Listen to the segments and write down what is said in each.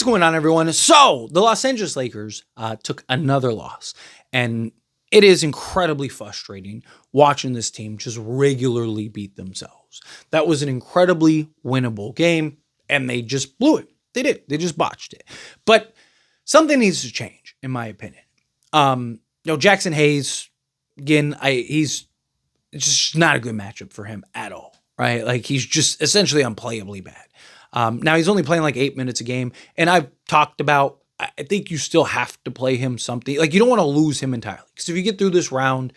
going on, everyone? So the Los Angeles Lakers took another loss, and it is incredibly frustrating watching this team just regularly beat themselves. That was an incredibly winnable game, and they just blew it. They did. They just botched it. But something needs to change, in my opinion. Jackson Hayes, again, it's just not a good matchup for him at all, right? Like, he's just essentially unplayably bad. Now, he's only playing like 8 minutes a game, and I've talked about, I think you still have to play him something. Like, you don't want to lose him entirely, because if you get through this round,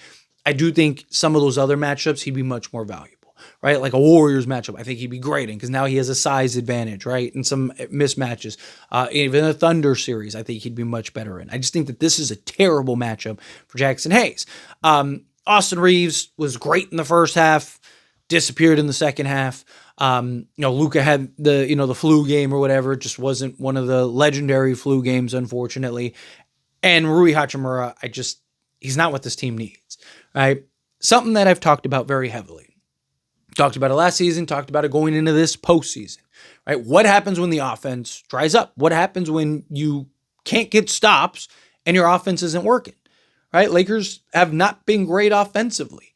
I do think some of those other matchups, he'd be much more valuable, right? Like a Warriors matchup, I think he'd be great in, because now he has a size advantage, right? And some mismatches. Even a Thunder series, I think he'd be much better in. I just think that this is a terrible matchup for Jackson Hayes. Austin Reeves was great in the first half, disappeared in the second half. Luka had the flu game or whatever. It just wasn't one of the legendary flu games, unfortunately. And Rui Hachimura, he's not what this team needs, right? Something that I've talked about very heavily. Talked about it last season, talked about it going into this postseason, right? What happens when the offense dries up? What happens when you can't get stops and your offense isn't working, right? Lakers have not been great offensively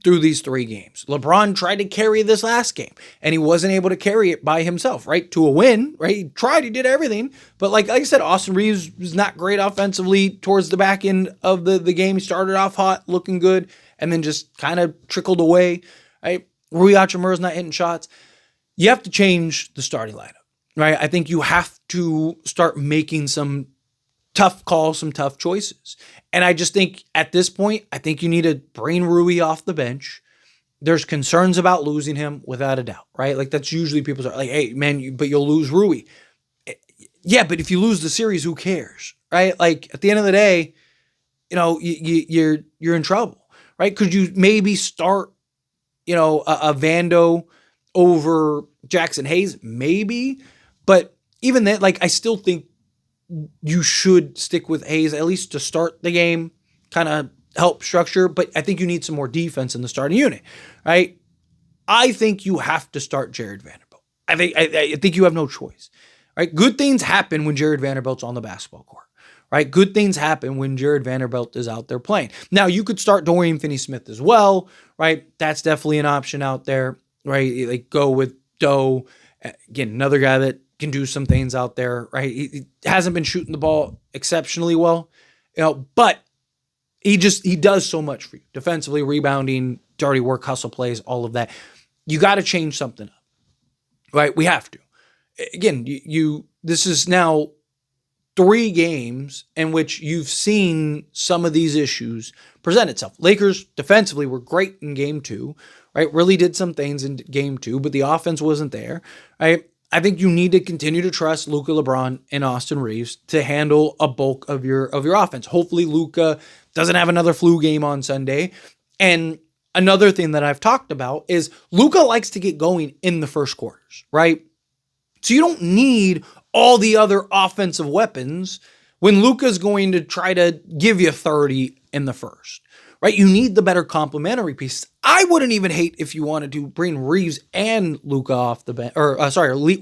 through these 3 games. LeBron tried to carry this last game, and he wasn't able to carry it by himself, right? To a win, right? He tried, he did everything. But like I said, Austin Reeves was not great offensively towards the back end of the game. He started off hot, looking good, and then just kind of trickled away, right? Rui Hachimura's not hitting shots. You have to change the starting lineup, right? I think you have to start making some tough calls, some tough choices. And I just think at this point, I think you need to bring Rui off the bench. There's concerns about losing him without a doubt, right? Like, that's usually people's like, hey, man, but you'll lose Rui. Yeah, but if you lose the series, who cares, right? Like, at the end of the day, you're in trouble, right? Could you maybe start, a Vando over Jackson Hayes? Maybe. But even then, like, I still think you should stick with Hayes, at least to start the game, kind of help structure. But I think you need some more defense in the starting unit, right? I think you have to start Jared Vanderbilt. I think you have no choice, right? Good things happen when Jared Vanderbilt's on the basketball court, right? Good things happen when Jared Vanderbilt is out there playing. Now, you could start Dorian Finney-Smith as well, right? That's definitely an option out there, right? Like, go with Doe. Again, another guy that can do some things out there, right? He hasn't been shooting the ball exceptionally well, but he does so much for you. Defensively, rebounding, dirty work, hustle plays, all of that. You got to change something up, right? We have to. Again, this is now 3 games in which you've seen some of these issues present itself. Lakers defensively were great in game 2, right? Really did some things in game 2, but the offense wasn't there, right? I think you need to continue to trust Luka, LeBron, and Austin Reeves to handle a bulk of your offense. Hopefully Luka doesn't have another flu game on Sunday. And another thing that I've talked about is Luka likes to get going in the first quarters, right? So you don't need all the other offensive weapons when Luka's going to try to give you 30 in the first, right? You need the better complementary piece. I wouldn't even hate if you wanted to bring Reeves and Luka off the bench,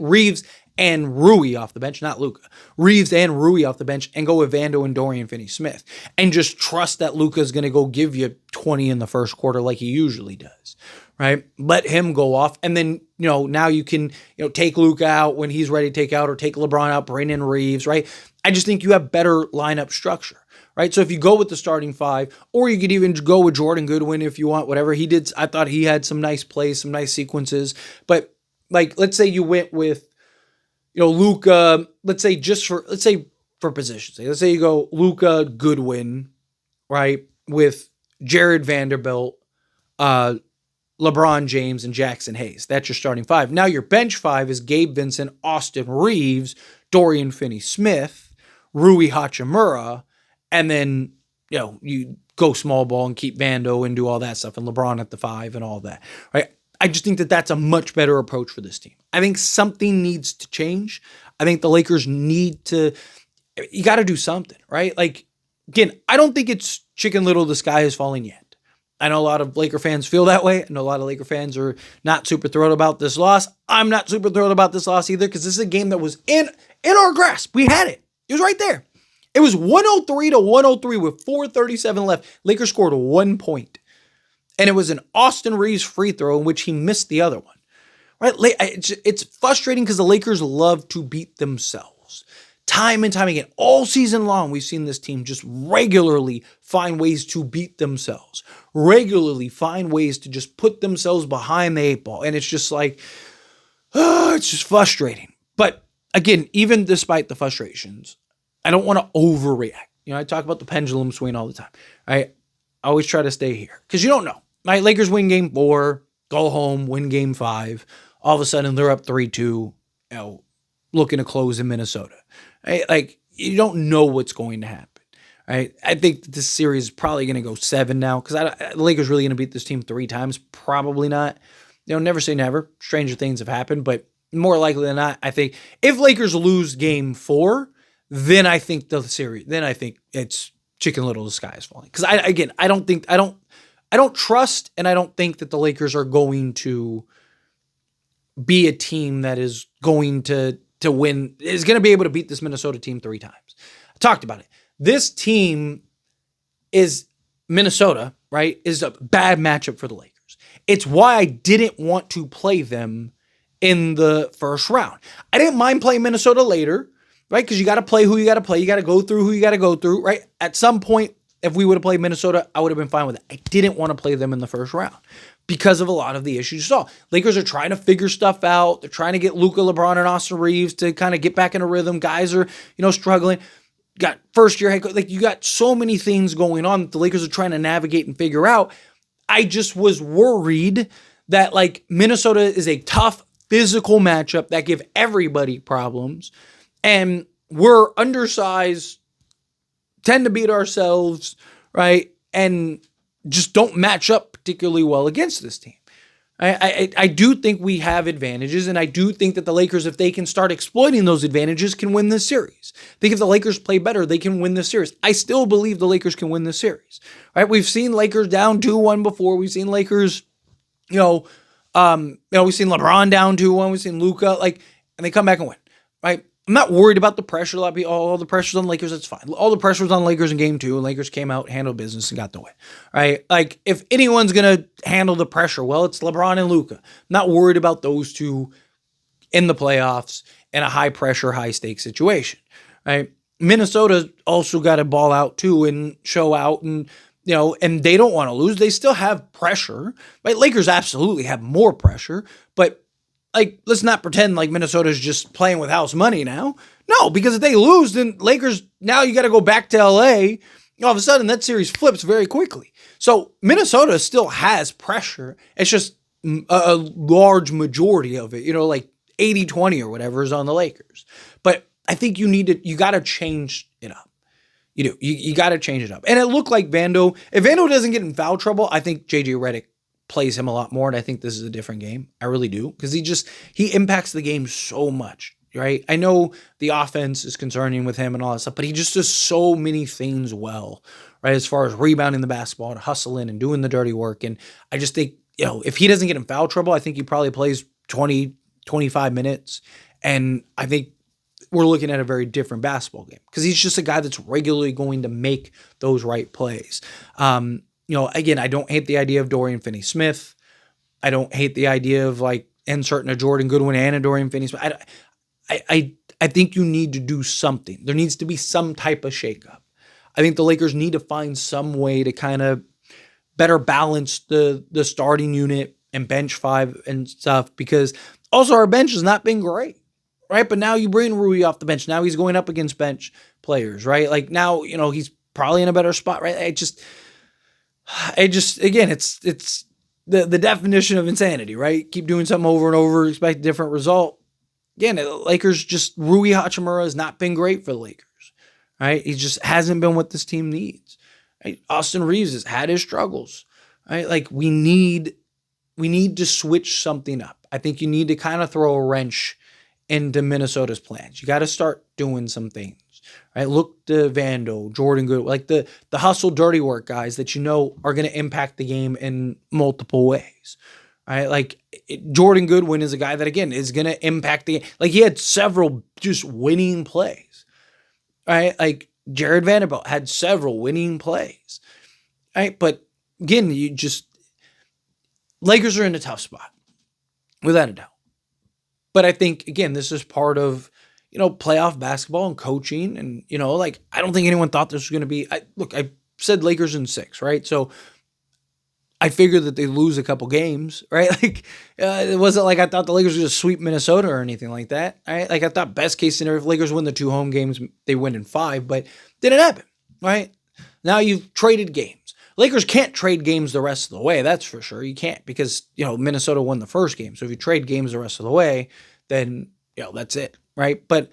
Reeves and Rui off the bench, not Luka. Reeves and Rui off the bench, and go with Vando and Dorian Finney-Smith, and just trust that Luka's going to go give you 20 in the first quarter like he usually does, right? Let him go off, and then now you can take Luka out when he's ready to take out, or take LeBron out, bring in Reeves, right? I just think you have better lineup structure. Right. So if you go with the starting 5, or you could even go with Jordan Goodwin if you want, whatever he did. I thought he had some nice plays, some nice sequences. But like, let's say you went with, Luka, let's say for positions. Let's say you go Luka, Goodwin, right, with Jared Vanderbilt, LeBron James, and Jackson Hayes. That's your starting 5. Now your bench 5 is Gabe Vincent, Austin Reeves, Dorian Finney-Smith, Rui Hachimura. And then, you go small ball and keep Vando and do all that stuff, and LeBron at the 5 and all that, right? I just think that that's a much better approach for this team. I think something needs to change. I think the Lakers you got to do something, right? Like, again, I don't think it's Chicken Little, the sky is falling yet. I know a lot of Laker fans feel that way. I know a lot of Laker fans are not super thrilled about this loss. I'm not super thrilled about this loss either because this is a game that was in our grasp. We had it. It was right there. It was 103 to 103 with 4:37 left. Lakers scored 1 point. And it was an Austin Reeves free throw in which he missed the other one. Right? It's frustrating because the Lakers love to beat themselves. Time and time again, all season long, we've seen this team just regularly find ways to beat themselves. Regularly find ways to just put themselves behind the eight ball. And it's just like, it's just frustrating. But again, even despite the frustrations, I don't want to overreact. I talk about the pendulum swing all the time. Right? I always try to stay here because you don't know. Right? Lakers win game 4, go home, win game 5. All of a sudden, they're up 3-2, looking to close in Minnesota. Right? Like, you don't know what's going to happen. Right? I think this series is probably going to go 7 now because the Lakers really going to beat this team 3 times. Probably not. Never say never. Stranger things have happened, but more likely than not, I think if Lakers lose game 4, then I think it's Chicken Little, the sky is falling. Because I don't trust and I don't think that the Lakers are going to be a team that is going to win, is going to be able to beat this Minnesota team 3 times. I talked about it. This team is Minnesota, right, is a bad matchup for the Lakers. It's why I didn't want to play them in the first round. I didn't mind playing Minnesota later, right, because you got to play who you got to play. You got to go through who you got to go through, right? At some point, if we would have played Minnesota, I would have been fine with it. I didn't want to play them in the first round because of a lot of the issues you saw. Lakers are trying to figure stuff out. They're trying to get Luka, LeBron, and Austin Reeves to kind of get back in a rhythm. Guys are, struggling. Got first-year head coach. Like, you got so many things going on that the Lakers are trying to navigate and figure out. I just was worried that, Minnesota is a tough physical matchup that give everybody problems. And we're undersized, tend to beat ourselves, right? And just don't match up particularly well against this team. I do think we have advantages, and I do think that the Lakers, if they can start exploiting those advantages, can win this series. I think if the Lakers play better, they can win this series. I still believe the Lakers can win this series. Right? We've seen Lakers down 2-1 before. We've seen Lakers, we've seen LeBron down 2-1. We've seen Luka, and they come back and win. Right? I'm not worried about the pressure. All the pressure's on Lakers. That's fine. All the pressure was on Lakers in game 2, and Lakers came out, handled business, and got the win. Right? If anyone's going to handle the pressure, well, it's LeBron and Luka. I'm not worried about those two in the playoffs in a high-pressure, high-stakes situation. Right? Minnesota also got to ball out, too, and show out, and and they don't want to lose. They still have pressure. Right? Lakers absolutely have more pressure, but let's not pretend like Minnesota's just playing with house money now. No, because if they lose, then Lakers, now you got to go back to LA. All of a sudden, that series flips very quickly. So Minnesota still has pressure. It's just a large majority of it, 80-20 or whatever is on the Lakers. But I think you got to change it up. You do. You got to change it up. And it looked like Vando, if Vando doesn't get in foul trouble, I think JJ Redick plays him a lot more, and I think this is a different game. I really do, because he impacts the game so much, right? I know the offense is concerning with him and all that stuff, but he just does so many things well, right? As far as rebounding the basketball and hustling and doing the dirty work. And I just think, if he doesn't get in foul trouble, I think he probably plays 20, 25 minutes. And I think we're looking at a very different basketball game because he's just a guy that's regularly going to make those right plays. Again, I don't hate the idea of Dorian Finney-Smith. I don't hate the idea of inserting a Jordan Goodwin and a Dorian Finney-Smith. I think you need to do something. There needs to be some type of shakeup. I think the Lakers need to find some way to kind of better balance the starting unit and bench 5 and stuff, because also our bench has not been great, right? But now you bring Rui off the bench. Now he's going up against bench players, right? Now, he's probably in a better spot, right? Again, it's the definition of insanity, right? Keep doing something over and over, expect a different result. Again, the Lakers, just Rui Hachimura has not been great for the Lakers, right? He just hasn't been what this team needs. Right? Austin Reeves has had his struggles, right? We need to switch something up. I think you need to kind of throw a wrench into Minnesota's plans. You got to start doing some things. right? Look to Vando, Jordan Good, like the hustle, dirty work guys that you know are going to impact the game in multiple ways, right? Like Jordan Goodwin is a guy that, again, is going to impact the game. Like he had several just winning plays, right? Like Jared Vanderbilt had several winning plays, right? But again, Lakers are in a tough spot, without a doubt. But I think, again, this is part of, playoff basketball and coaching. And, like, I don't think anyone thought this was going to be, I said Lakers in 6, right? So I figured that they lose a couple games, right? Like, it wasn't like I thought the Lakers were going to sweep Minnesota or anything like that, right? Like, I thought best case scenario, if Lakers win the 2 home games, they win in 5, but didn't happen, right? Now you've traded games. Lakers can't trade games the rest of the way, that's for sure. You can't, because, Minnesota won the first game. So if you trade games the rest of the way, then, that's it, right? But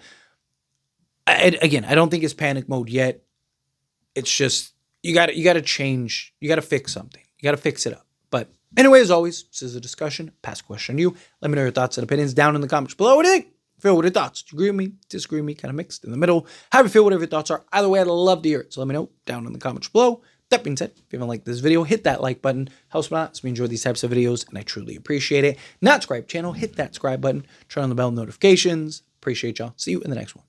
again, I don't think it's panic mode yet. It's just, you got to change. You got to fix something. You got to fix it up. But anyway, as always, this is a discussion. Pass a question to you. Let me know your thoughts and opinions down in the comments below. What do you think? Feel what are your thoughts? Do you agree with me? Disagree with me? Kind of mixed in the middle. How do you feel? Whatever your thoughts are. Either way, I'd love to hear it. So let me know down in the comments below. That being said, if you haven't liked this video, hit that like button. Helps me out. So we enjoy these types of videos, and I truly appreciate it. Not subscribe channel, hit that subscribe button. Turn on the bell notifications. Appreciate y'all. See you in the next one.